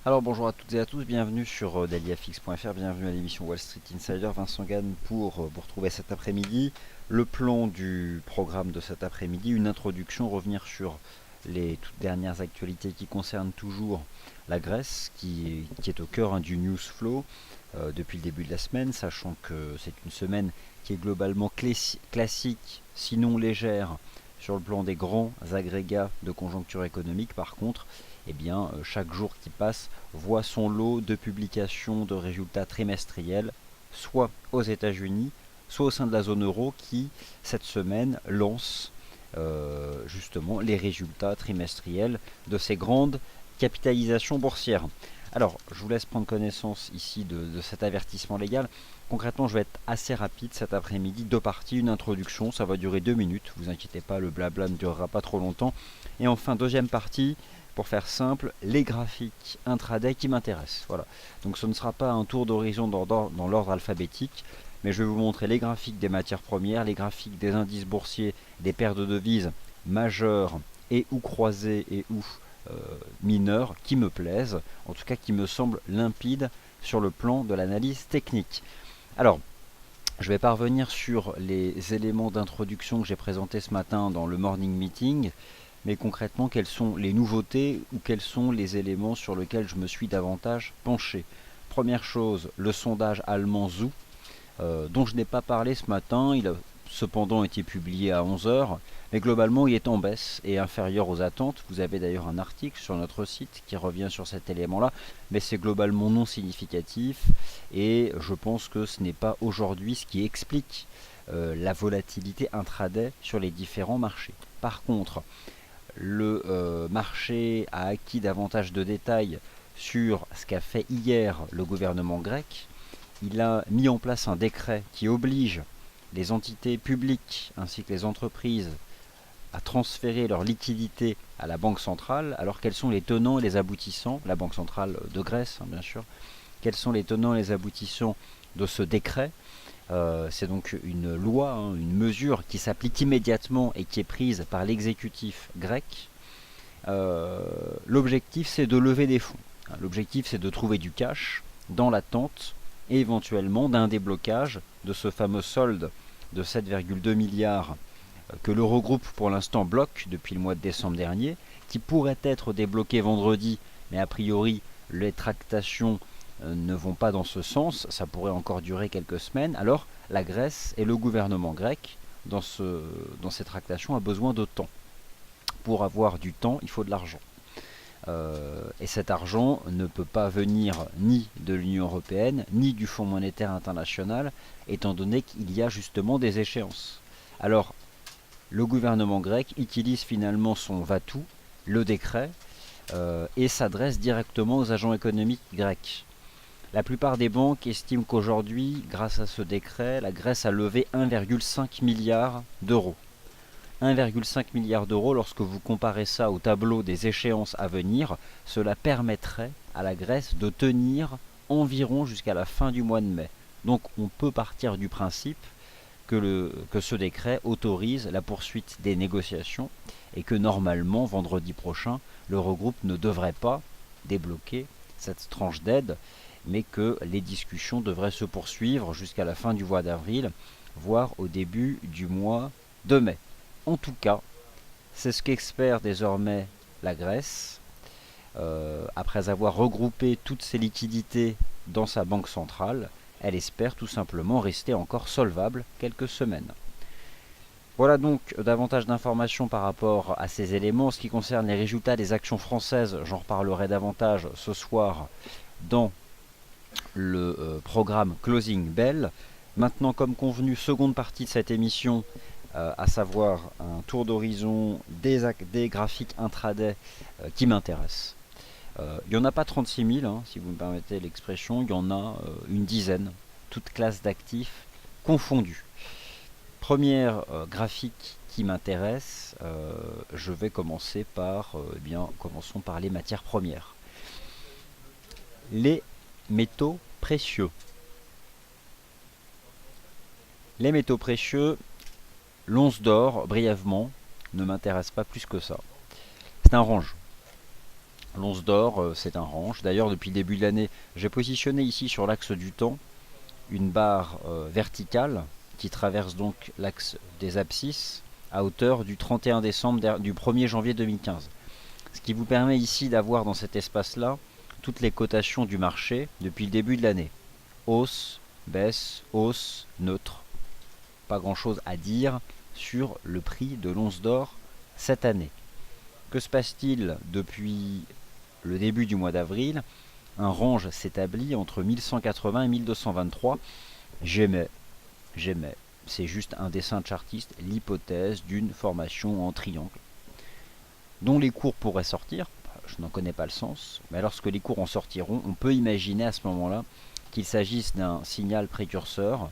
Alors bonjour à toutes et à tous, bienvenue sur dailyfx.fr, bienvenue à l'émission Wall Street Insider. Vincent Gann pour vous retrouver cet après-midi. Le plan du programme de cet après-midi, une introduction, revenir sur les toutes dernières actualités qui concernent toujours la Grèce, qui est au cœur du news flow depuis le début de la semaine, sachant que c'est une semaine qui est globalement classique, sinon légère, sur le plan des grands agrégats de conjoncture économique. Par contre, chaque jour qui passe voit son lot de publications de résultats trimestriels, soit aux États-Unis, soit au sein de la zone euro, qui cette semaine lance justement les résultats trimestriels de ces grandes capitalisations boursières. Alors, je vous laisse prendre connaissance ici de cet avertissement légal. Concrètement, je vais être assez rapide cet après-midi. Deux parties, une introduction, ça va durer 2 minutes. Vous inquiétez pas, le blabla ne durera pas trop longtemps. Et enfin, deuxième partie, pour faire simple, les graphiques intraday qui m'intéressent. Voilà. Donc ce ne sera pas un tour d'horizon dans l'ordre alphabétique, mais je vais vous montrer les graphiques des matières premières, les graphiques des indices boursiers, des paires de devises majeures et ou croisées et ou mineurs qui me plaisent, en tout cas qui me semblent limpides sur le plan de l'analyse technique. Alors, je vais pas revenir sur les éléments d'introduction que j'ai présentés ce matin dans le morning meeting, mais concrètement, quelles sont les nouveautés ou quels sont les éléments sur lesquels je me suis davantage penché. Première chose, le sondage allemand Zoo, dont je n'ai pas parlé ce matin. Il a cependant été publié à 11 heures, mais globalement il est en baisse et inférieur aux attentes. Vous avez d'ailleurs un article sur notre site qui revient sur cet élément-là, mais c'est globalement non significatif et je pense que ce n'est pas aujourd'hui ce qui explique la volatilité intraday sur les différents marchés. Par contre, le marché a acquis davantage de détails sur ce qu'a fait hier le gouvernement grec. Il a mis en place un décret qui oblige les entités publiques ainsi que les entreprises à transférer leur liquidité à la Banque centrale. Alors quels sont les tenants et les aboutissants, la Banque centrale de Grèce bien sûr, quels sont les tenants et les aboutissants de ce décret? C'est donc une loi, une mesure qui s'applique immédiatement et qui est prise par l'exécutif grec. L'objectif c'est de lever des fonds. L'objectif c'est de trouver du cash dans l'attente et éventuellement d'un déblocage de ce fameux solde de 7,2 milliards que l'Eurogroupe pour l'instant bloque depuis le mois de décembre dernier, qui pourrait être débloqué vendredi, mais a priori les tractations ne vont pas dans ce sens, ça pourrait encore durer quelques semaines. Alors la Grèce et le gouvernement grec dans ces tractations a besoin de temps. Pour avoir du temps, il faut de l'argent. Et cet argent ne peut pas venir ni de l'Union européenne, ni du Fonds monétaire international, étant donné qu'il y a justement des échéances. Alors, le gouvernement grec utilise finalement son va-tout, le décret, et s'adresse directement aux agents économiques grecs. La plupart des banques estiment qu'aujourd'hui, grâce à ce décret, la Grèce a levé 1,5 milliard d'euros. 1,5 milliard d'euros, lorsque vous comparez ça au tableau des échéances à venir, cela permettrait à la Grèce de tenir environ jusqu'à la fin du mois de mai. Donc on peut partir du principe que ce décret autorise la poursuite des négociations et que normalement, vendredi prochain, l'Eurogroupe ne devrait pas débloquer cette tranche d'aide, mais que les discussions devraient se poursuivre jusqu'à la fin du mois d'avril, voire au début du mois de mai. En tout cas, c'est ce qu'espère désormais la Grèce, après avoir regroupé toutes ses liquidités dans sa banque centrale. Elle espère tout simplement rester encore solvable quelques semaines. Voilà donc davantage d'informations par rapport à ces éléments. En ce qui concerne les résultats des actions françaises, j'en reparlerai davantage ce soir dans le programme Closing Bell. Maintenant, comme convenu, seconde partie de cette émission, à savoir un tour d'horizon des graphiques intraday qui m'intéressent. Il n'y en a pas 36 000, si vous me permettez l'expression, il y en a une dizaine, toutes classes d'actifs confondues. Première graphique qui m'intéresse, je vais commencer par, commençons par les matières premières. Les métaux précieux. Les métaux précieux, l'once d'or, brièvement, ne m'intéresse pas plus que ça. C'est un range. L'once d'or, c'est un range. D'ailleurs, depuis le début de l'année, j'ai positionné ici sur l'axe du temps une barre verticale qui traverse donc l'axe des abscisses à hauteur du 31 décembre du 1er janvier 2015. Ce qui vous permet ici d'avoir dans cet espace-là toutes les cotations du marché depuis le début de l'année. Hausse, baisse, hausse, neutre. Pas grand-chose à dire sur le prix de l'once d'or cette année. Que se passe-t-il depuis le début du mois d'avril? Un range s'établit entre 1180 et 1223. J'aimais. C'est juste un dessin de chartiste, l'hypothèse d'une formation en triangle, dont les cours pourraient sortir. Je n'en connais pas le sens, mais lorsque les cours en sortiront, on peut imaginer à ce moment-là qu'il s'agisse d'un signal précurseur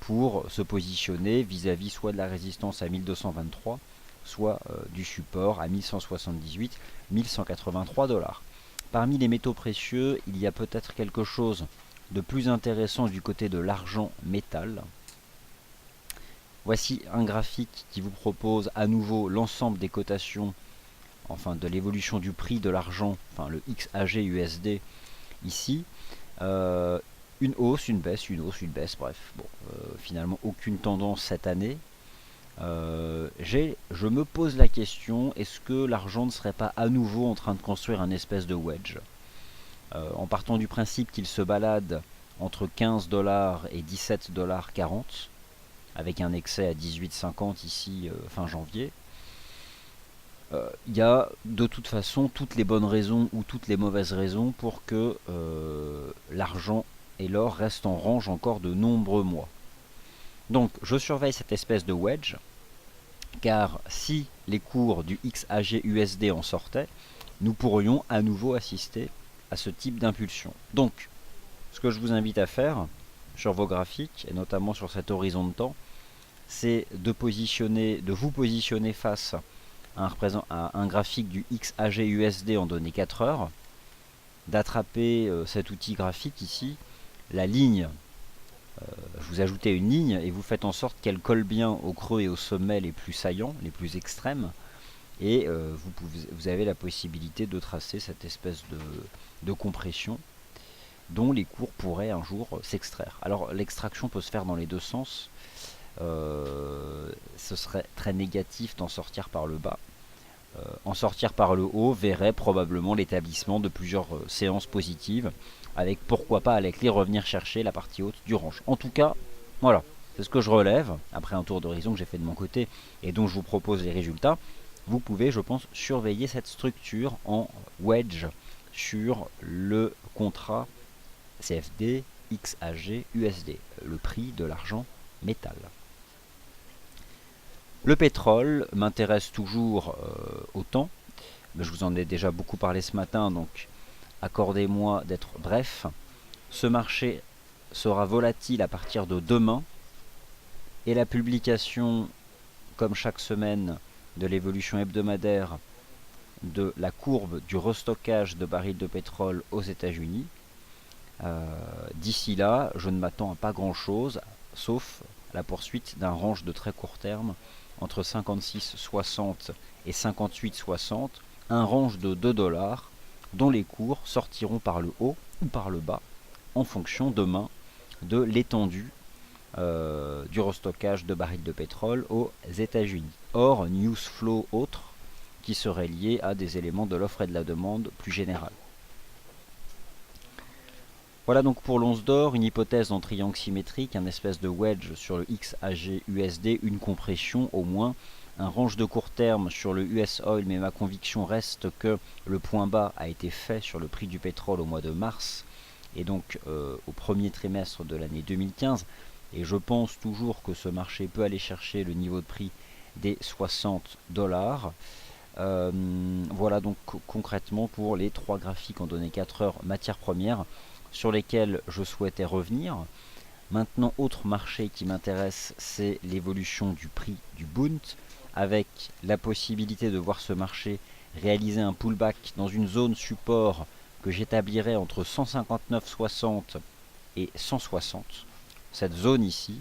pour se positionner vis-à-vis soit de la résistance à 1223, soit du support à 1178, 1183 $. Parmi les métaux précieux, il y a peut-être quelque chose de plus intéressant du côté de l'argent métal. Voici un graphique qui vous propose à nouveau l'ensemble des cotations, enfin de l'évolution du prix de l'argent, enfin le XAG USD ici. Une hausse, une baisse, une hausse, une baisse, bref. Bon, finalement aucune tendance cette année. Je me pose la question, est-ce que l'argent ne serait pas à nouveau en train de construire un espèce de wedge, en partant du principe qu'il se balade entre 15 $ et 17,40 $, avec un excès à 18,50 ici fin janvier. Il y a de toute façon toutes les bonnes raisons ou toutes les mauvaises raisons pour que l'argent et l'or restent en range encore de nombreux mois. Donc je surveille cette espèce de wedge, car si les cours du XAG USD en sortaient, nous pourrions à nouveau assister à ce type d'impulsion. Donc, ce que je vous invite à faire sur vos graphiques, et notamment sur cet horizon de temps, c'est de vous positionner face à un graphique du XAG USD en données 4 heures, d'attraper cet outil graphique ici, la ligne. Vous ajoutez une ligne et vous faites en sorte qu'elle colle bien au creux et au sommet les plus saillants, les plus extrêmes, et vous avez la possibilité de tracer cette espèce de compression dont les cours pourraient un jour s'extraire. Alors l'extraction peut se faire dans les deux sens. Ce serait très négatif d'en sortir par le bas. En sortir par le haut verrait probablement l'établissement de plusieurs séances positives, avec pourquoi pas à la clé revenir chercher la partie haute du range. En tout cas, voilà, c'est ce que je relève, après un tour d'horizon que j'ai fait de mon côté et dont je vous propose les résultats. Vous pouvez, je pense, surveiller cette structure en wedge sur le contrat CFD XAG USD, le prix de l'argent métal. Le pétrole m'intéresse toujours autant, mais je vous en ai déjà beaucoup parlé ce matin, donc accordez-moi d'être bref. Ce marché sera volatile à partir de demain, et la publication, comme chaque semaine, de l'évolution hebdomadaire de la courbe du restockage de barils de pétrole aux États-Unis. D'ici là, je ne m'attends à pas grand-chose, sauf la poursuite d'un range de très court terme entre 56,60 et 58,60, un range de 2 $, dont les cours sortiront par le haut ou par le bas, en fonction demain de l'étendue du restockage de barils de pétrole aux États-Unis. Or, news flow autre qui serait lié à des éléments de l'offre et de la demande plus générale. Voilà donc pour l'once d'or, une hypothèse en triangle symétrique, un espèce de wedge sur le XAG USD, une compression au moins, un range de court terme sur le US Oil, mais ma conviction reste que le point bas a été fait sur le prix du pétrole au mois de mars, et donc au premier trimestre de l'année 2015, et je pense toujours que ce marché peut aller chercher le niveau de prix des 60 $. Voilà donc concrètement pour les trois graphiques en données 4 heures matières premières sur lesquels je souhaitais revenir. Maintenant, autre marché qui m'intéresse, c'est l'évolution du prix du Bund, avec la possibilité de voir ce marché réaliser un pullback dans une zone support que j'établirais entre 159,60 et 160. Cette zone ici,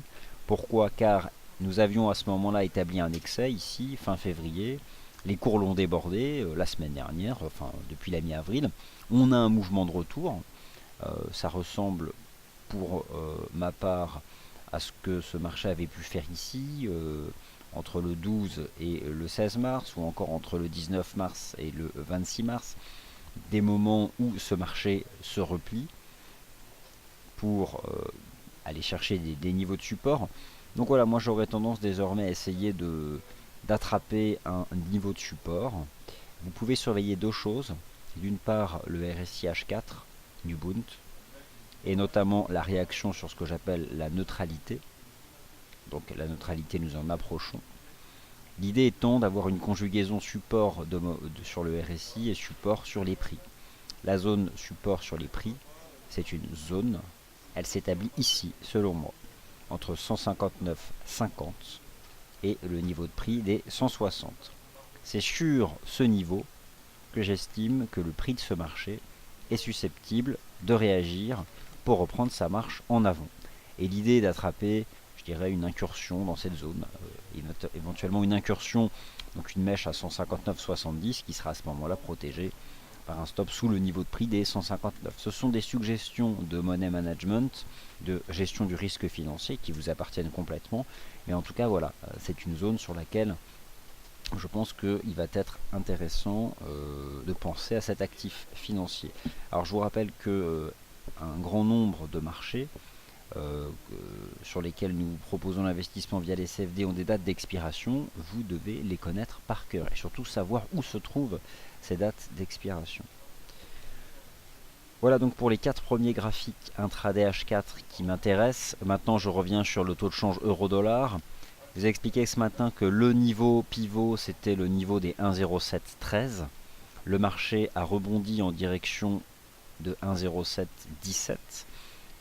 pourquoi? Car nous avions à ce moment-là établi un excès ici, fin février, Les cours l'ont débordé la semaine dernière, enfin depuis la mi-avril. On a un mouvement de retour. Ça ressemble pour ma part à ce que ce marché avait pu faire ici, entre le 12 et le 16 mars, ou encore entre le 19 mars et le 26 mars, des moments où ce marché se replie pour aller chercher des niveaux de support. Donc voilà, moi j'aurais tendance désormais à essayer d'attraper un niveau de support. Vous pouvez surveiller deux choses. D'une part, le RSI H4 du Bund, et notamment la réaction sur ce que j'appelle la neutralité. Donc la neutralité, nous en approchons. L'idée étant d'avoir une conjugaison support sur le RSI et support sur les prix. La zone support sur les prix, c'est une zone, elle s'établit ici, selon moi, entre 159,50 et le niveau de prix des 160. C'est sur ce niveau que j'estime que le prix de ce marché est susceptible de réagir pour reprendre sa marche en avant. Et l'idée est d'attraper, je dirais, une incursion dans cette zone, éventuellement une incursion, donc une mèche à 159,70 qui sera à ce moment-là protégée par un stop sous le niveau de prix des 159. Ce sont des suggestions de money management, de gestion du risque financier qui vous appartiennent complètement, mais en tout cas voilà, c'est une zone sur laquelle je pense qu'il va être intéressant de penser à cet actif financier. Alors je vous rappelle que un grand nombre de marchés sur lesquels nous proposons l'investissement via les CFD ont des dates d'expiration. Vous devez les connaître par cœur et surtout savoir où se trouvent ces dates d'expiration. Voilà donc pour les 4 premiers graphiques intraday H4 qui m'intéressent. Maintenant je reviens sur le taux de change euro-dollar. Je vous ai expliqué ce matin que le niveau pivot c'était le niveau des 1,0713. Le marché a rebondi en direction de 1,0717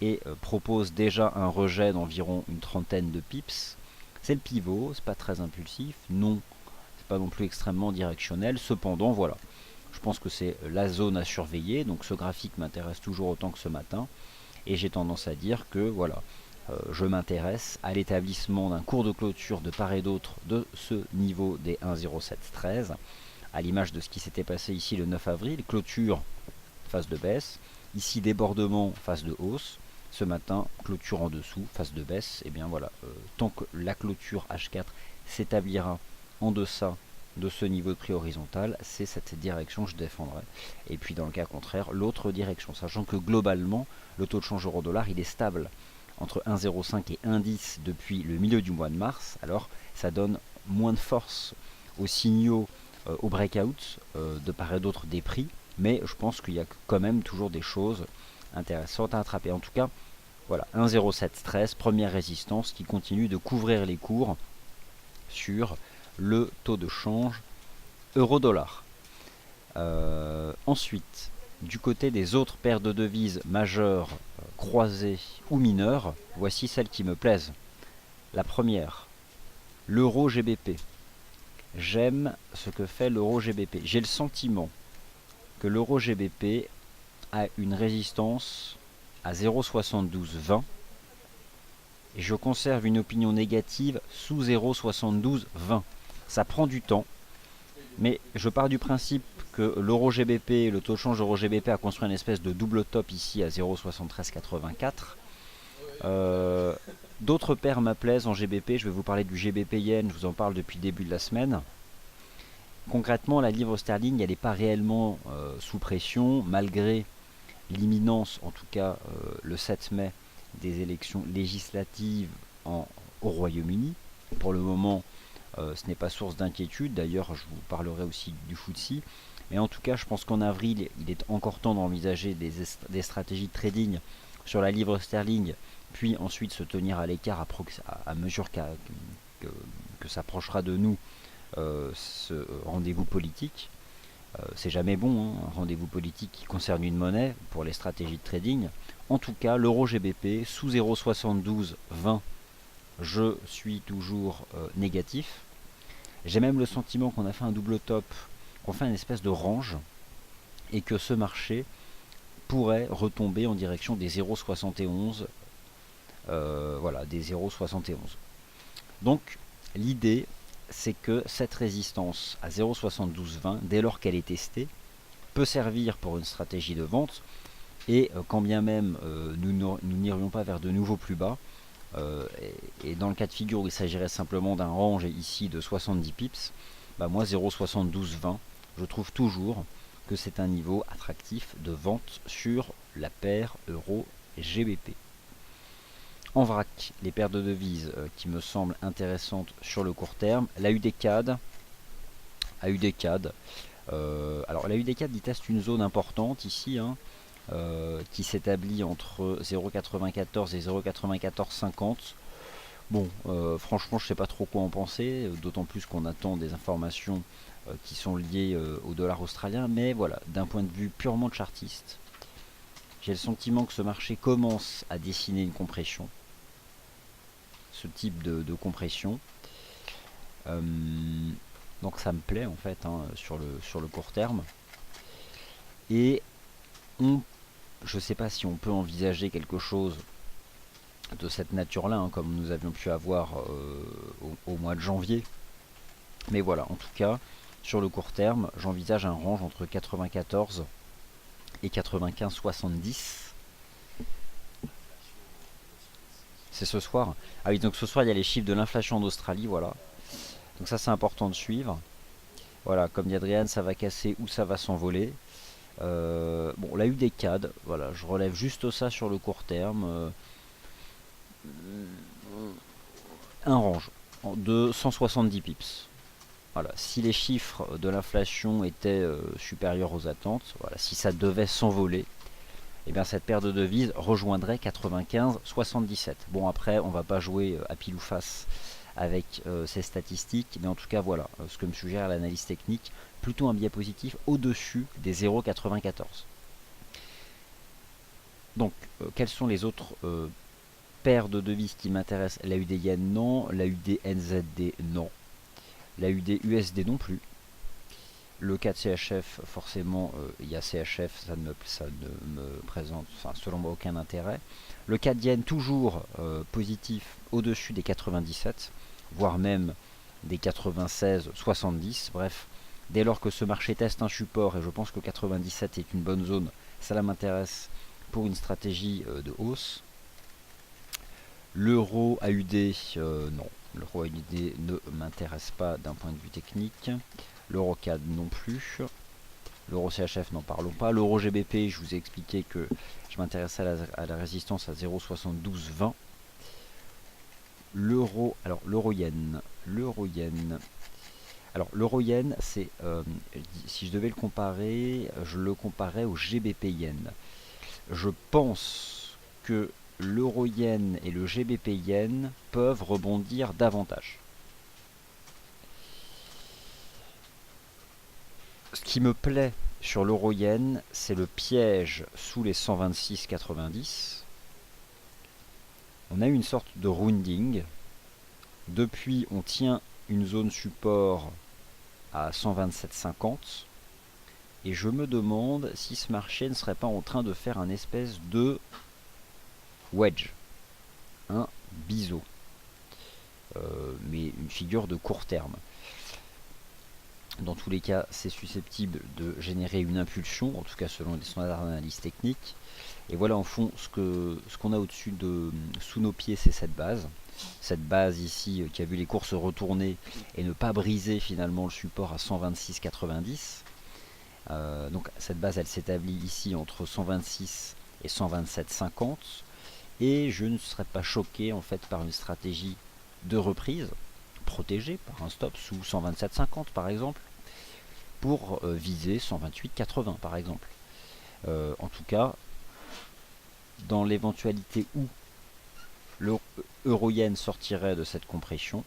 et propose déjà un rejet d'environ une trentaine de pips. C'est le pivot, c'est pas très impulsif, non, c'est pas non plus extrêmement directionnel. Cependant voilà, je pense que c'est la zone à surveiller, donc ce graphique m'intéresse toujours autant que ce matin, et j'ai tendance à dire que voilà, je m'intéresse à l'établissement d'un cours de clôture de part et d'autre de ce niveau des 1,0713, à l'image de ce qui s'était passé ici le 9 avril, clôture phase de baisse, ici débordement phase de hausse, ce matin clôture en dessous, phase de baisse, et bien voilà, tant que la clôture H4 s'établira en deçà de ce niveau de prix horizontal, c'est cette direction que je défendrai. Et puis dans le cas contraire, l'autre direction, sachant que globalement, le taux de change euro-dollar, il est stable entre 1,05 et 1,10 depuis le milieu du mois de mars. Alors ça donne moins de force aux signaux, au breakout, de part et d'autre des prix, mais je pense qu'il y a quand même toujours des choses intéressantes à attraper. En tout cas, voilà, 1,0713, première résistance qui continue de couvrir les cours sur le taux de change euro-dollar. Ensuite, du côté des autres paires de devises majeures, croisées ou mineures, voici celles qui me plaisent. La première, l'euro GBP. J'aime ce que fait l'euro GBP. J'ai le sentiment que l'euro GBP a une résistance à 0,7220 et je conserve une opinion négative sous 0,7220. Ça prend du temps, mais je pars du principe que l'euro GBP, le taux de change euro GBP a construit une espèce de double top ici à 0,7384. D'autres paires m'aplaisent en GBP, je vais vous parler du GBP Yen, je vous en parle depuis le début de la semaine. Concrètement, la livre sterling, elle n'est pas réellement sous pression, malgré l'imminence, en tout cas le 7 mai, des élections législatives au Royaume-Uni. Pour le moment, ce n'est pas source d'inquiétude, d'ailleurs je vous parlerai aussi du FTSE. Mais en tout cas, je pense qu'en avril, il est encore temps d'envisager des stratégies de trading sur la livre sterling, puis ensuite se tenir à l'écart à mesure que s'approchera de nous ce rendez-vous politique. C'est jamais bon, hein, un rendez-vous politique qui concerne une monnaie pour les stratégies de trading. En tout cas, l'euro GBP sous 0,7220, je suis toujours négatif. J'ai même le sentiment qu'on a fait un double top, qu'on fait une espèce de range, et que ce marché pourrait retomber en direction des 0,71. Voilà, des 0,71. Donc, l'idée, c'est que cette résistance à 0,7220, dès lors qu'elle est testée, peut servir pour une stratégie de vente, et quand bien même nous n'irions pas vers de nouveaux plus bas, et dans le cas de figure où il s'agirait simplement d'un range ici de 70 pips, bah moi 0,7220, je trouve toujours que c'est un niveau attractif de vente sur la paire euro GBP. En vrac, les paires de devises qui me semblent intéressantes sur le court terme, la UD-CAD. Alors la UD-CAD il teste une zone importante ici, qui s'établit entre 0,94 et 0,9450. Bon, franchement, je sais pas trop quoi en penser, d'autant plus qu'on attend des informations qui sont liées au dollar australien, mais voilà, d'un point de vue purement chartiste, j'ai le sentiment que ce marché commence à dessiner une compression, ce type de compression. Donc ça me plaît en fait, sur le court terme. Et je ne sais pas si on peut envisager quelque chose de cette nature-là, comme nous avions pu avoir au mois de janvier. Mais voilà, en tout cas, sur le court terme, j'envisage un range entre 94 et 95,70. C'est ce soir. Ah oui, donc ce soir, il y a les chiffres de l'inflation en Australie, voilà. Donc ça, c'est important de suivre. Voilà, comme dit Adrien, ça va casser ou ça va s'envoler. Bon, la UD-CAD, voilà, je relève juste ça sur le court terme. Un range de 170 pips. Voilà, si les chiffres de l'inflation étaient supérieurs aux attentes, voilà, si ça devait s'envoler, et bien cette paire de devises rejoindrait 95,77. Bon, après, on va pas jouer à pile ou face avec ces statistiques, mais en tout cas, voilà ce que me suggère l'analyse technique, plutôt un biais positif au-dessus des 0,94. Donc, quelles sont les autres paires de devises qui m'intéressent? La UD Yen, non. La UD NZD, non. La UD USD, non plus. Le cas de CHF, forcément, il y a CHF, ça ne me présente, enfin, selon moi, aucun intérêt. Le cas de Yen, toujours positif, au-dessus des 97, voire même des 96,70. Bref, dès lors que ce marché teste un support, et je pense que 97 est une bonne zone, ça m'intéresse pour une stratégie de hausse. L'euro AUD, non. L'euro AUD ne m'intéresse pas d'un point de vue technique. L'euro CAD non plus. L'euro CHF, n'en parlons pas. L'euro GBP, je vous ai expliqué que je m'intéressais à la résistance à 0,7220. L'euro, alors l'euro yen. Alors l'euro yen, c'est, si je devais le comparer, je le comparais au GBP yen. Je pense que l'euro yen et le GBP yen peuvent rebondir davantage. Ce qui me plaît sur l'euro yen, c'est le piège sous les 126,90. On a eu une sorte de rounding. Depuis, on tient une zone support à 127,50. Et je me demande si ce marché ne serait pas en train de faire un espèce de wedge, un biseau, mais une figure de court terme. Dans tous les cas, c'est susceptible de générer une impulsion, en tout cas selon les standards d'analyse technique. Et voilà en fond ce qu'on a au-dessus sous nos pieds, c'est cette base. Cette base ici qui a vu les cours se retourner et ne pas briser finalement le support à 126,90. Donc cette base elle s'établit ici entre 126 et 127,50. Et je ne serais pas choqué en fait par une stratégie de reprise protégée par un stop sous 127,50 par exemple, pour viser 128,80 par exemple. En tout cas, dans l'éventualité où l'euro-yen sortirait de cette compression,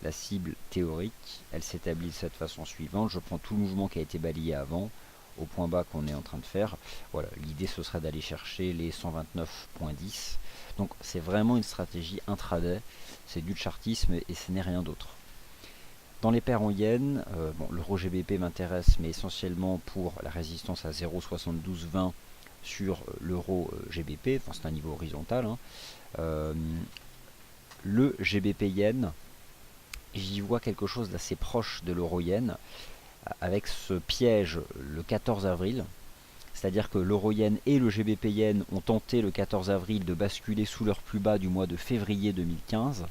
la cible théorique, elle s'établit de cette façon suivante. Je prends tout le mouvement qui a été balayé avant, au point bas qu'on est en train de faire. Voilà, l'idée ce serait d'aller chercher les 129,10. Donc c'est vraiment une stratégie intraday, c'est du chartisme et ce n'est rien d'autre. Dans les paires en yens, bon, l'euro GBP m'intéresse, mais essentiellement pour la résistance à 0,7220 sur l'euro GBP, enfin c'est un niveau horizontal. Le GBP yen, j'y vois quelque chose d'assez proche de l'euro yen, avec ce piège le 14 avril. C'est-à-dire que l'euro yen et le GBP yen ont tenté le 14 avril de basculer sous leur plus bas du mois de février 2015.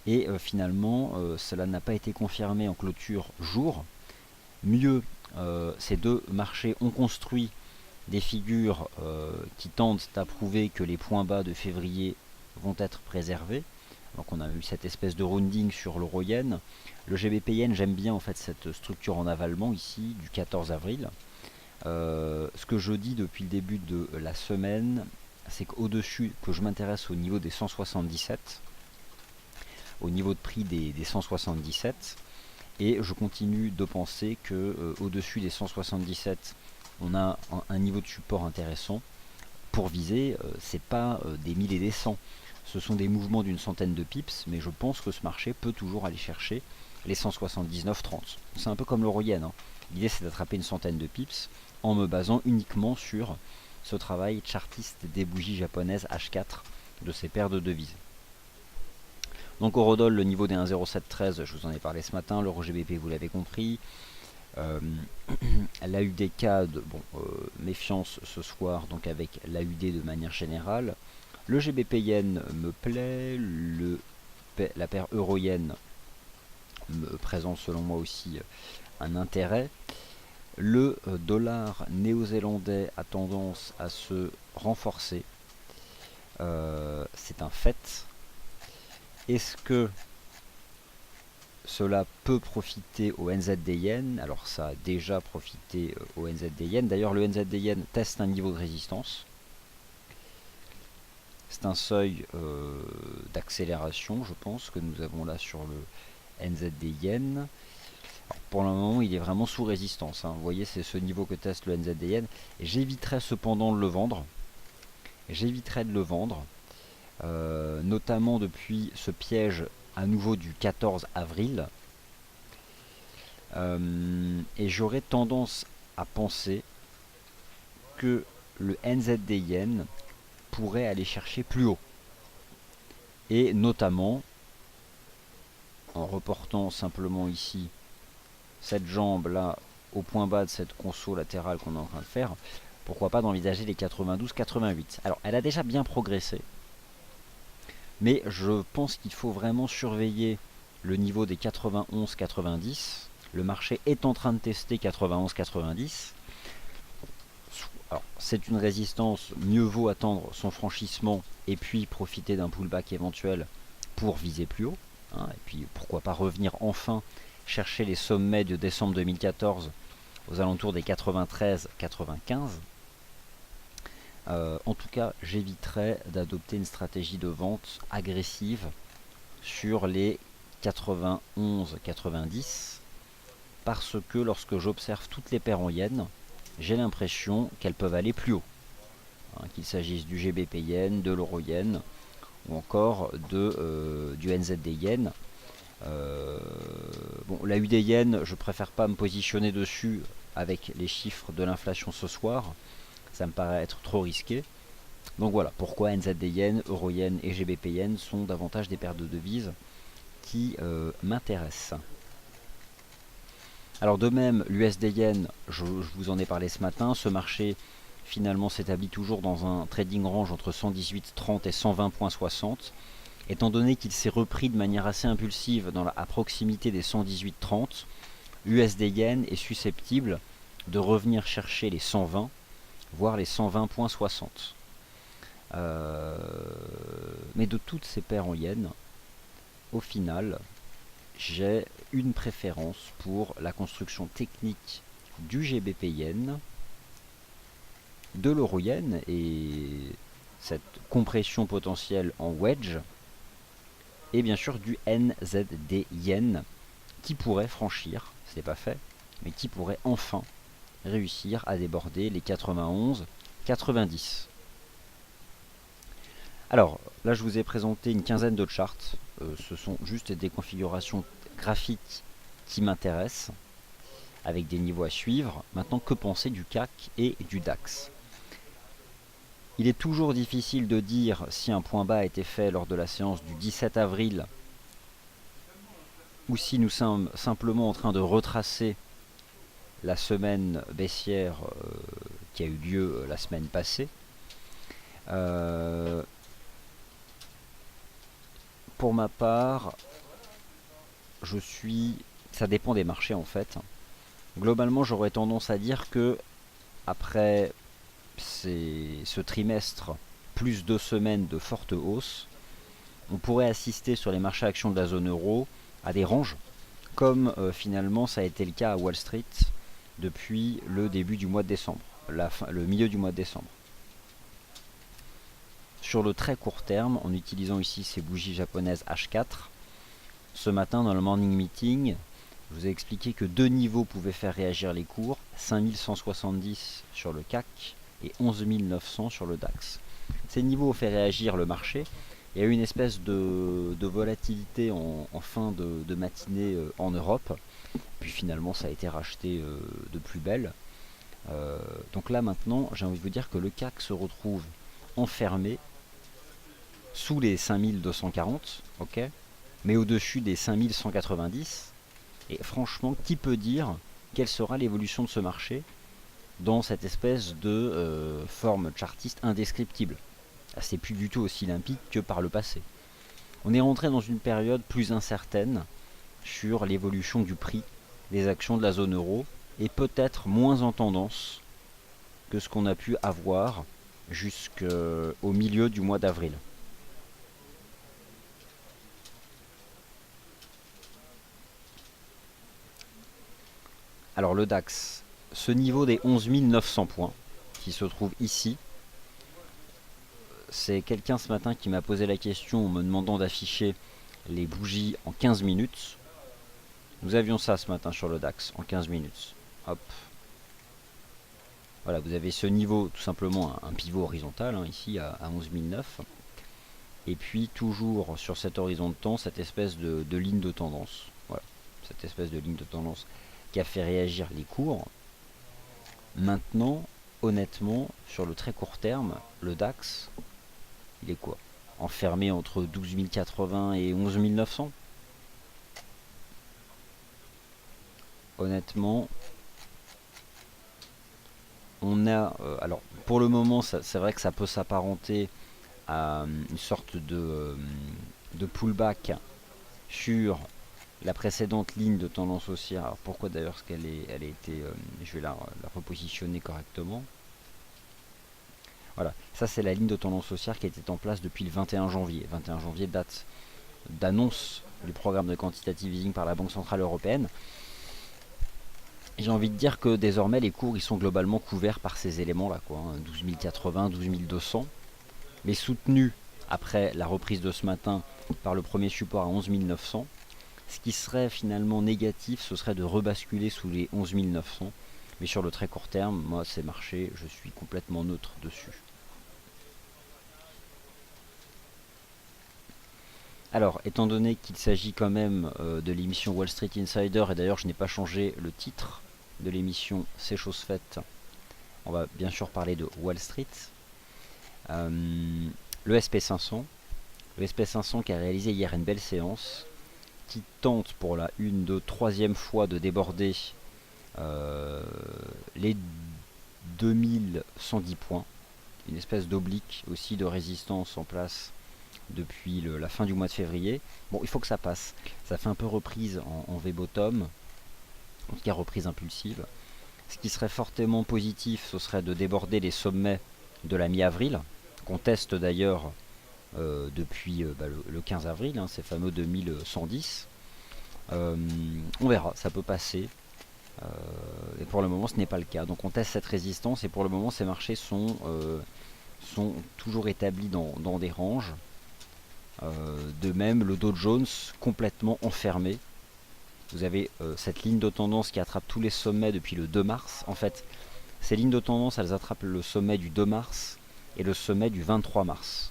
Et finalement, cela n'a pas été confirmé en clôture jour. Mieux, ces deux marchés ont construit des figures qui tentent à prouver que les points bas de février vont être préservés. Donc on a eu cette espèce de rounding sur l'euro yen. Le GBP yen, j'aime bien en fait cette structure en avalement ici du 14 avril. Ce que je dis depuis le début de la semaine, c'est qu'au-dessus, que je m'intéresse au niveau des 177, au niveau de prix des 177, et je continue de penser que au-dessus des 177, on a un niveau de support intéressant pour viser. C'est pas des 1000 et des 100, ce sont des mouvements d'une centaine de pips, mais je pense que ce marché peut toujours aller chercher les 179,30. C'est un peu comme l'euro yen, hein. L'idée c'est d'attraper une centaine de pips en me basant uniquement sur ce travail chartiste des bougies japonaises H4 de ces paires de devises. Donc Eurodol, le niveau des 1,0713, je vous en ai parlé ce matin. L'euro GBP, vous l'avez compris. L'AUD CAD, bon, méfiance ce soir donc avec l'AUD de manière générale. Le GBP Yen me plaît. La paire Euro Yen me présente selon moi aussi un intérêt. Le dollar néo-zélandais a tendance à se renforcer. C'est un fait. Est-ce que cela peut profiter au NZD Yen? Alors ça a déjà profité au NZD Yen. D'ailleurs le NZD Yen teste un niveau de résistance. C'est un seuil d'accélération, je pense, que nous avons là sur le NZD Yen. Alors, pour le moment, il est vraiment sous résistance, hein. Vous voyez, c'est ce niveau que teste le NZD Yen. J'éviterai cependant de le vendre. Notamment depuis ce piège à nouveau du 14 avril. Et j'aurais tendance à penser que le NZD Yen pourrait aller chercher plus haut. Et notamment, en reportant simplement ici cette jambe là au point bas de cette conso latérale qu'on est en train de faire, pourquoi pas d'envisager les 92-88. Alors elle a déjà bien progressé, mais je pense qu'il faut vraiment surveiller le niveau des 91-90. Le marché est en train de tester 91-90. Alors c'est une résistance, mieux vaut attendre son franchissement et puis profiter d'un pullback éventuel pour viser plus haut, hein, et puis pourquoi pas revenir enfin chercher les sommets de décembre 2014 aux alentours des 93-95. En tout cas, j'éviterai d'adopter une stratégie de vente agressive sur les 91-90 parce que lorsque j'observe toutes les paires en yens, j'ai l'impression qu'elles peuvent aller plus haut, hein, qu'il s'agisse du GBP yen, de l'euro yen ou encore du NZD yen. Bon, la UD yen, je préfère pas me positionner dessus avec les chiffres de l'inflation ce soir, ça me paraît être trop risqué. Donc voilà pourquoi NZD yen, euro yen et GBP yen sont davantage des paires de devises qui m'intéressent. Alors de même, l'USD yen, je vous en ai parlé ce matin, ce marché finalement s'établit toujours dans un trading range entre 118,30 et 120,60. Étant donné qu'il s'est repris de manière assez impulsive à proximité des 118,30, USD yen est susceptible de revenir chercher les 120, voire les 120,60. Mais de toutes ces paires en yens, au final, j'ai une préférence pour la construction technique du GBP yen, de l'euro yen et cette compression potentielle en wedge, et bien sûr du NZD yen qui pourrait franchir, ce n'est pas fait, mais qui pourrait enfin réussir à déborder les 91-90. Alors là je vous ai présenté une quinzaine de charts, ce sont juste des configurations graphiques qui m'intéressent, avec des niveaux à suivre. Maintenant, que penser du CAC et du DAX? Il est toujours difficile de dire si un point bas a été fait lors de la séance du 17 avril ou si nous sommes simplement en train de retracer la semaine baissière qui a eu lieu la semaine passée. Pour ma part, ça dépend des marchés en fait. Globalement, j'aurais tendance à dire que après ce trimestre, plus 2 semaines de forte hausse, on pourrait assister sur les marchés actions de la zone euro à des ranges, comme finalement ça a été le cas à Wall Street depuis le début du mois de décembre, le milieu du mois de décembre. Sur le très court terme, en utilisant ici ces bougies japonaises H4, ce matin dans le morning meeting, je vous ai expliqué que deux niveaux pouvaient faire réagir les cours, 5170 sur le CAC et 11 900 sur le DAX. Ces niveaux ont fait réagir le marché. Il y a eu une espèce de volatilité en fin de matinée en Europe. Puis finalement ça a été racheté de plus belle. Donc là maintenant, j'ai envie de vous dire que le CAC se retrouve enfermé sous les 5240, ok, mais au-dessus des 5190. Et franchement, qui peut dire quelle sera l'évolution de ce marché dans cette espèce de forme chartiste indescriptible? C'est plus du tout aussi limpide que par le passé. On est rentré dans une période plus incertaine sur l'évolution du prix des actions de la zone euro et peut-être moins en tendance que ce qu'on a pu avoir jusqu'au milieu du mois d'avril. Alors le DAX, ce niveau des 11 900 points qui se trouve ici, c'est quelqu'un ce matin qui m'a posé la question en me demandant d'afficher les bougies en 15 minutes. Nous avions ça ce matin sur le DAX en 15 minutes. Hop. Voilà, vous avez ce niveau, tout simplement un pivot horizontal, hein, ici à 11 900. Et puis toujours sur cet horizon de temps, cette espèce de ligne de tendance. Voilà, cette espèce de ligne de tendance qui a fait réagir les cours. Maintenant, honnêtement, sur le très court terme, le DAX, il est quoi? Enfermé entre 12 080 et 11 900. Honnêtement, on a... alors, pour le moment, c'est vrai que ça peut s'apparenter à une sorte de pullback sur la précédente ligne de tendance haussière. Alors pourquoi d'ailleurs? Parce qu'elle a été... je vais la repositionner correctement. Voilà, ça c'est la ligne de tendance haussière qui était en place depuis le 21 janvier. 21 janvier, date d'annonce du programme de quantitative easing par la Banque Centrale Européenne. J'ai envie de dire que désormais les cours ils sont globalement couverts par ces éléments là, quoi, hein, 12 080, 12 200, mais soutenus après la reprise de ce matin par le premier support à 11 900. Ce qui serait finalement négatif, ce serait de rebasculer sous les 11 900. Mais sur le très court terme, moi ces marchés, je suis complètement neutre dessus. Alors, étant donné qu'il s'agit quand même de l'émission Wall Street Insider, et d'ailleurs je n'ai pas changé le titre de l'émission, c'est chose faite, on va bien sûr parler de Wall Street. Le SP500, qui a réalisé hier une belle séance, qui tente pour la troisième fois de déborder les 2110 points, une espèce d'oblique aussi de résistance en place depuis la fin du mois de février. Bon, il faut que ça passe. Ça fait un peu reprise en V-bottom, en tout cas reprise impulsive. Ce qui serait fortement positif, ce serait de déborder les sommets de la mi-avril, qu'on teste d'ailleurs depuis le 15 avril, hein, ces fameux 2110. On verra, ça peut passer. Et pour le moment, ce n'est pas le cas. Donc on teste cette résistance et pour le moment, ces marchés sont toujours établis dans des ranges. De même, le Dow Jones complètement enfermé. Vous avez cette ligne de tendance qui attrape tous les sommets depuis le 2 mars. En fait, ces lignes de tendance, elles attrapent le sommet du 2 mars et le sommet du 23 mars.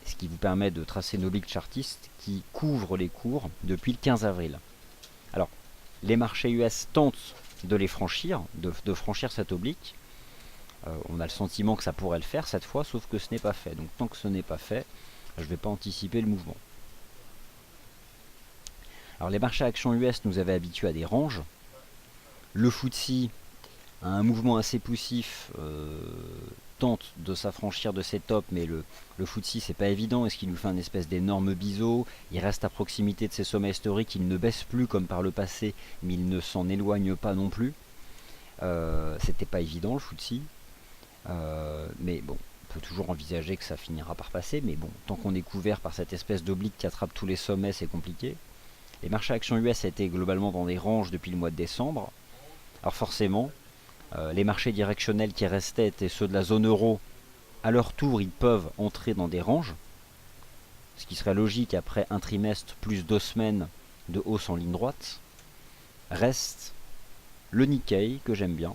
Ce qui vous permet de tracer une oblique chartiste qui couvre les cours depuis le 15 avril. Alors, les marchés US tentent de les franchir, de franchir cette oblique. On a le sentiment que ça pourrait le faire cette fois, sauf que ce n'est pas fait. Donc tant que ce n'est pas fait, je ne vais pas anticiper le mouvement. Alors les marchés actions US nous avaient habitués à des ranges. Le FTSE a un mouvement assez poussif, tente de s'affranchir de ses tops, mais le FTSE c'est pas évident. Est-ce qu'il nous fait un espèce d'énorme biseau? Il reste à proximité de ses sommets historiques, il ne baisse plus comme par le passé, mais il ne s'en éloigne pas non plus. C'était pas évident le FTSE, mais bon, on peut toujours envisager que ça finira par passer, mais bon, tant qu'on est couvert par cette espèce d'oblique qui attrape tous les sommets, c'est compliqué. Les marchés actions US étaient globalement dans des ranges depuis le mois de décembre. Alors forcément, les marchés directionnels qui restaient étaient ceux de la zone euro. À leur tour, ils peuvent entrer dans des ranges, ce qui serait logique après un trimestre plus 2 semaines de hausse en ligne droite. Reste le Nikkei, que j'aime bien.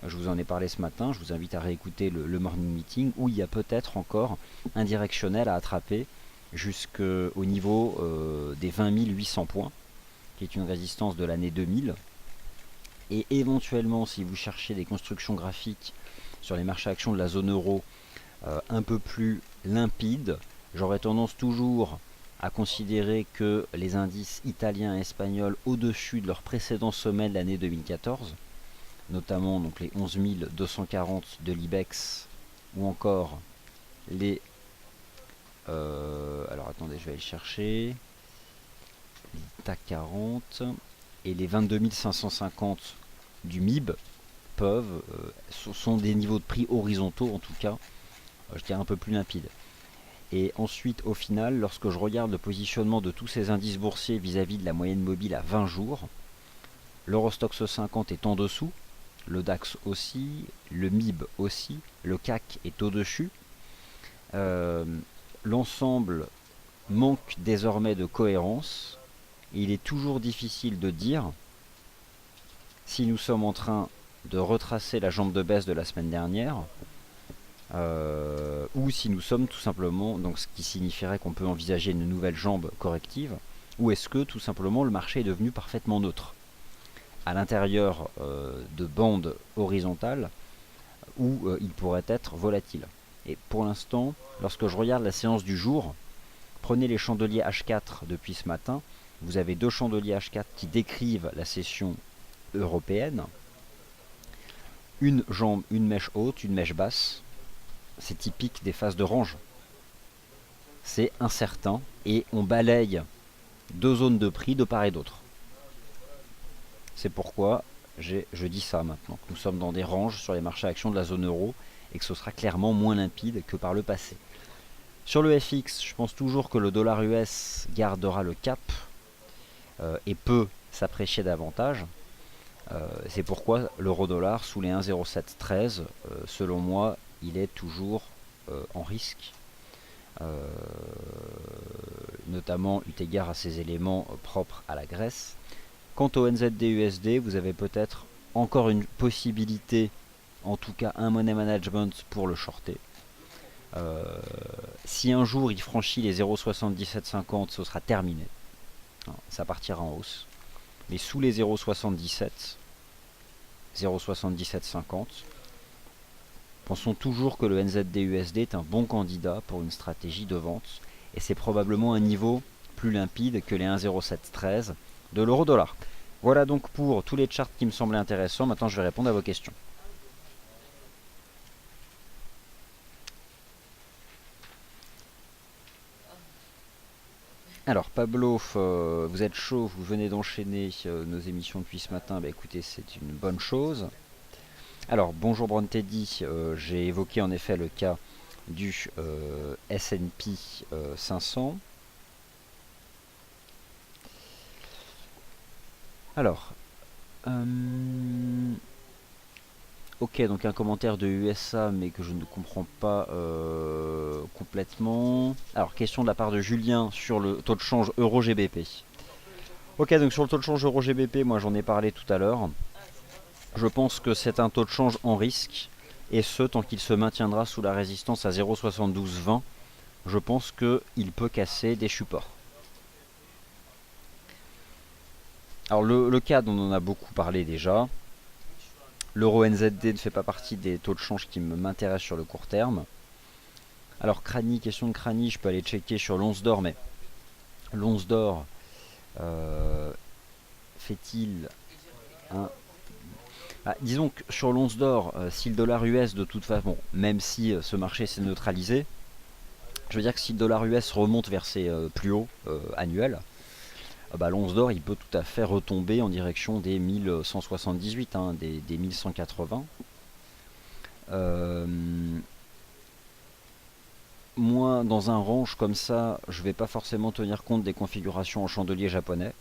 Je vous en ai parlé ce matin, je vous invite à réécouter le morning meeting, où il y a peut-être encore un directionnel à attraper jusqu'au niveau des 20 800 points, qui est une résistance de l'année 2000. Et éventuellement, si vous cherchez des constructions graphiques sur les marchés actions de la zone euro un peu plus limpides, j'aurais tendance toujours à considérer que les indices italiens et espagnols au-dessus de leur précédent sommet de l'année 2014, notamment donc les 11 240 de l'IBEX, ou encore les... alors attendez, je vais aller chercher. Les TAC 40 et les 22 550 du MIB peuvent, sont des niveaux de prix horizontaux en tout cas, je dirais un peu plus limpides. Et ensuite, au final, lorsque je regarde le positionnement de tous ces indices boursiers vis-à-vis de la moyenne mobile à 20 jours, l'Eurostoxx 50 est en dessous, le DAX aussi, le MIB aussi, le CAC est au-dessus. L'ensemble manque désormais de cohérence. Il est toujours difficile de dire si nous sommes en train de retracer la jambe de baisse de la semaine dernière, ou si nous sommes tout simplement, donc ce qui signifierait qu'on peut envisager une nouvelle jambe corrective, ou est-ce que tout simplement le marché est devenu parfaitement neutre à l'intérieur de bandes horizontales où il pourrait être volatile. Et pour l'instant, lorsque je regarde la séance du jour, prenez les chandeliers H4 depuis ce matin, vous avez deux chandeliers H4 qui décrivent la session européenne, une jambe, une mèche haute, une mèche basse. C'est typique des phases de range. C'est incertain et on balaye deux zones de prix de part et d'autre. C'est pourquoi je dis ça maintenant. Nous sommes dans des ranges sur les marchés actions de la zone euro et que ce sera clairement moins limpide que par le passé. Sur le FX, je pense toujours que le dollar US gardera le cap et peut s'apprécier davantage. C'est pourquoi l'euro-dollar sous les 1,0713, selon moi, il est toujours en risque, notamment eu égard à ces éléments propres à la Grèce. Quant au NZD-USD, vous avez peut-être encore une possibilité, en tout cas un money management pour le shorter. Si un jour il franchit les 0,7750, ce sera terminé. Ça partira en hausse. Mais sous les 0,77, 0,7750, pensons toujours que le NZD-USD est un bon candidat pour une stratégie de vente. Et c'est probablement un niveau plus limpide que les 1,0713 de l'euro-dollar. Voilà donc pour tous les charts qui me semblaient intéressants. Maintenant, je vais répondre à vos questions. Alors Pablo, vous êtes chaud, vous venez d'enchaîner nos émissions depuis ce matin, bah écoutez, c'est une bonne chose. Alors bonjour Brown Teddy, j'ai évoqué en effet le cas du S&P 500. Alors, ok, donc un commentaire de USA, mais que je ne comprends pas complètement. Alors, question de la part de Julien sur le taux de change euro-GBP. Ok, donc sur le taux de change euro-GBP, moi j'en ai parlé tout à l'heure. Je pense que c'est un taux de change en risque, et ce, tant qu'il se maintiendra sous la résistance à 0,7220, je pense qu'il peut casser des supports. Alors le CAD, on en a beaucoup parlé déjà. L'euro NZD ne fait pas partie des taux de change qui m'intéressent sur le court terme. Alors question de Crani, je peux aller checker sur l'once d'or, mais l'once d'or Euh, Fait-il un... Ah, disons que sur l'once d'or, si le dollar US de toute façon, bon, même si ce marché s'est neutralisé, je veux dire que si le dollar US remonte vers ses plus hauts annuels, bah, l'once d'or il peut tout à fait retomber en direction des 1178, hein, des 1180. Euh, Moi, dans un range comme ça, je vais pas forcément tenir compte des configurations en chandelier japonais.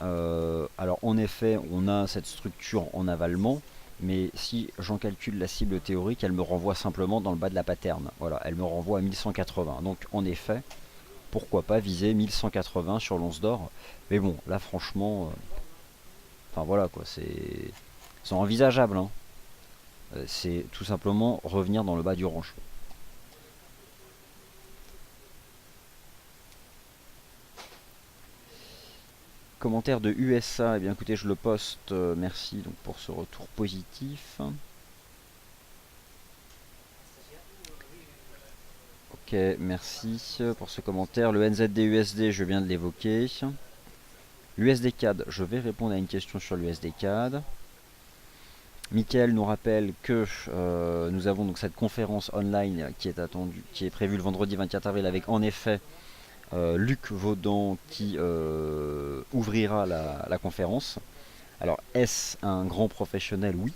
Alors en effet, on a cette structure en avalement, mais si j'en calcule la cible théorique, elle me renvoie simplement dans le bas de la pattern. Voilà, elle me renvoie à 1180. Donc en effet, pourquoi pas viser 1180 sur l'once d'or. Mais bon, là franchement, enfin voilà quoi, c'est envisageable, hein. C'est tout simplement revenir dans le bas du range. Commentaire de USA, eh bien écoutez, je le poste, merci donc pour ce retour positif. Ok, merci pour ce commentaire. Le NZD-USD, je viens de l'évoquer. L'USD CAD, je vais répondre à une question sur l'USD CAD. Michael nous rappelle que nous avons donc cette conférence online qui est attendue, qui est prévue le vendredi 24 avril avec en effet Luc Vaudan qui ouvrira la conférence. Alors est-ce un grand professionnel? Oui.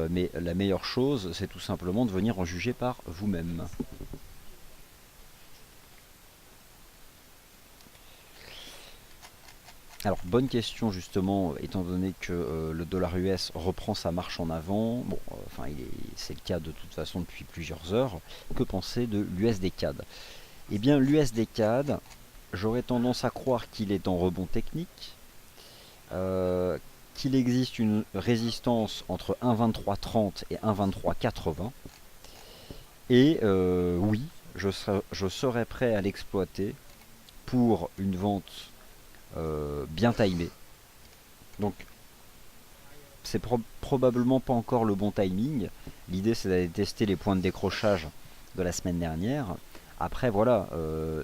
Mais la meilleure chose, c'est tout simplement de venir en juger par vous-même. Alors, bonne question justement, étant donné que le dollar US reprend sa marche en avant. Bon, enfin, c'est le cas de toute façon depuis plusieurs heures. Que penser de l'USD CAD? Eh bien, l'USD CAD, j'aurais tendance à croire qu'il est en rebond technique, euh, qu'il existe une résistance entre 1,2330 et 1,2380. Et oui, je serais prêt à l'exploiter pour une vente bien timée. Donc c'est probablement pas encore le bon timing. L'idée c'est d'aller tester les points de décrochage de la semaine dernière. Après voilà,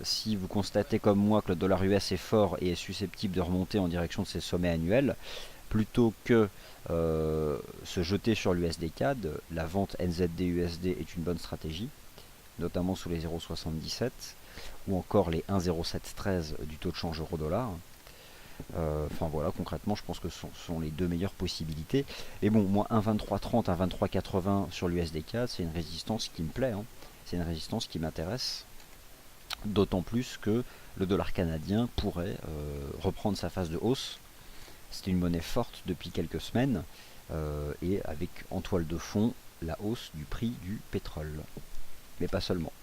si vous constatez comme moi que le dollar US est fort et est susceptible de remonter en direction de ses sommets annuels, plutôt que se jeter sur l'USD CAD, la vente NZD USD est une bonne stratégie, notamment sous les 0,77 ou encore les 1,0713 du taux de change euro-dollar. Enfin voilà, concrètement, je pense que ce sont les deux meilleures possibilités. Et bon, moi, 1,2330, 1,2380 sur l'USD4, c'est une résistance qui me plaît, hein. C'est une résistance qui m'intéresse. D'autant plus que le dollar canadien pourrait reprendre sa phase de hausse. C'était une monnaie forte depuis quelques semaines, et avec en toile de fond la hausse du prix du pétrole. Mais pas seulement.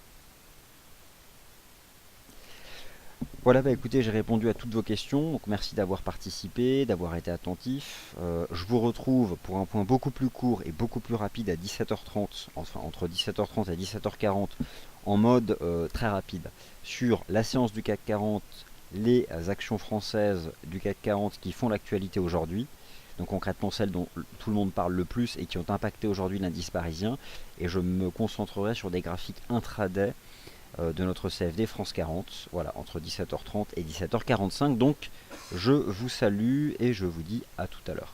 Voilà, bah écoutez, j'ai répondu à toutes vos questions, donc merci d'avoir participé, d'avoir été attentif. Je vous retrouve pour un point beaucoup plus court et beaucoup plus rapide à 17h30, enfin entre 17h30 et 17h40, en mode très rapide, sur la séance du CAC 40, les actions françaises du CAC 40 qui font l'actualité aujourd'hui. Donc concrètement celles dont tout le monde parle le plus et qui ont impacté aujourd'hui l'indice parisien. Et je me concentrerai sur des graphiques intraday de notre CFD France 40, voilà, entre 17h30 et 17h45. Donc je vous salue et je vous dis à tout à l'heure.